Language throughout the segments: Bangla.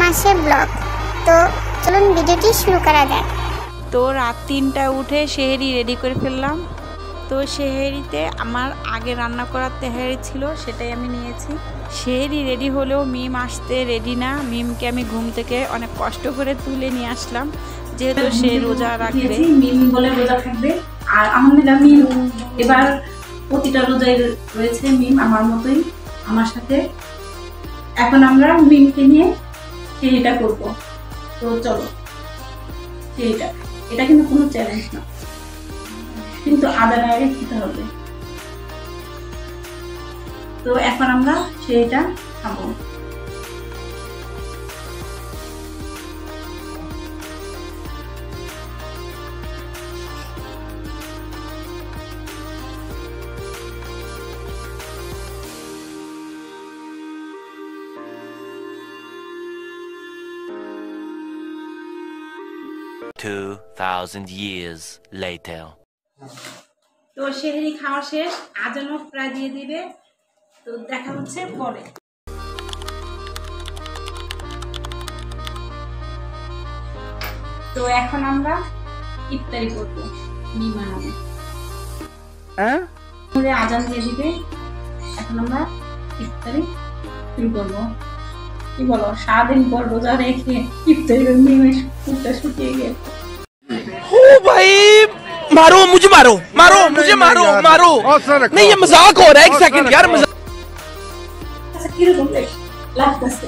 মাসের ব্লগ। তো চলুন ভিডিওটি শুরু করা যাক। তো রাত 3টায় উঠে সেহেরি রেডি করে ফেললাম। তো সেহেরিতে আমার আগে রান্না করার তেহারি ছিল, সেটাই আমি নিয়েছি। সেহেরি রেডি হলেও মিম আসতে রেডি না। মিমকে আমি ঘুম থেকে অনেক কষ্ট করে তুলে নিয়ে আসলাম, যেহেতু সে রোজা রাখবে। মিম বলে রোজা থাকবে। আর আলহামদুলিল্লাহ মিম এবার প্রতিটা রোজায় রয়েছে। মিম আমার মতোই আমার সাথে। এখন আমরা মিমকে নিয়ে সেটা করব। তো চলো সেটা, এটা কিন্তু কোনো চ্যালেঞ্জ না, কিন্তু আদার আগে খেতে হবে। তো এখন আমরা সেটা খাবো। $2,000 years later. তো সেহেরি খাওয়া শেষ, আজানও প্রায় দিয়ে দিবে। তো দেখা হচ্ছে পরে। তো এখন আমরা ইফতারি করবো। আজান দিয়ে দিবে, এখন আমরা ইফতারি শুরু করবো। কি বলো, সারাদিন পর রোজা রেখে ইফতারি শুকিয়ে গেছে। ओ भाई मारो मुझे, मारो मारो मुझे, मारो मारो। नहीं ये मजाक हो रहा है, एक सेकंड यार। আচ্ছা কিরকম লাগতেছে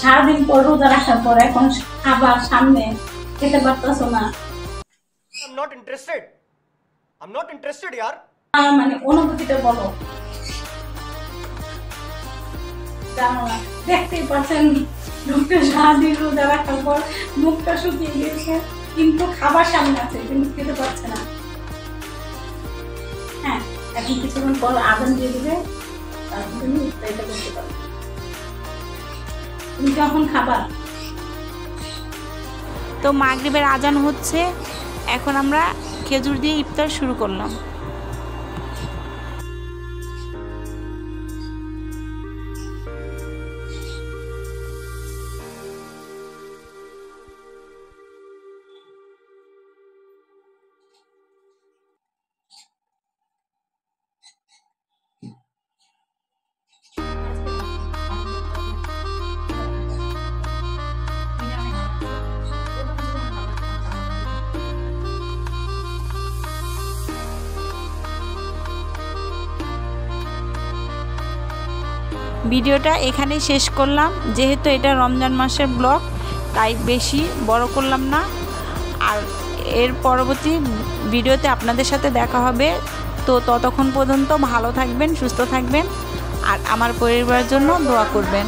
সারাদিন পর রোজা রাখার পর এখন খাবার সামনে খেতে পারতেছো না? I'm not interested यार। মানে অনুভূতিটা বলো। জানো না, দেখতেই পাচ্ছেন লোকটা সারাদিন রোজা রাখার পর মুখটা শুকিয়ে গেছে, কিন্তু খাবার সামনে আছে কিন্তু খেতে পারছে না। হ্যাঁ, এখন কিছুক্ষণ পর আজান দিয়ে দিবে, তারপর তুমি ইফতারিটা করতে পারবে। তুমি কখন খাবার? তো মাগরিবের আজান হচ্ছে, এখন আমরা খেজুর দিয়ে ইফতার শুরু করলাম। ভিডিওটা এখানেই শেষ করলাম, যেহেতু এটা রমজান মাসের ব্লগ তাই বেশি বড় করলাম না। আর এর পরবর্তী ভিডিওতে আপনাদের সাথে দেখা হবে। তো ততক্ষণ পর্যন্ত ভালো থাকবেন, সুস্থ থাকবেন আর আমার পরিবারের জন্য দোয়া করবেন।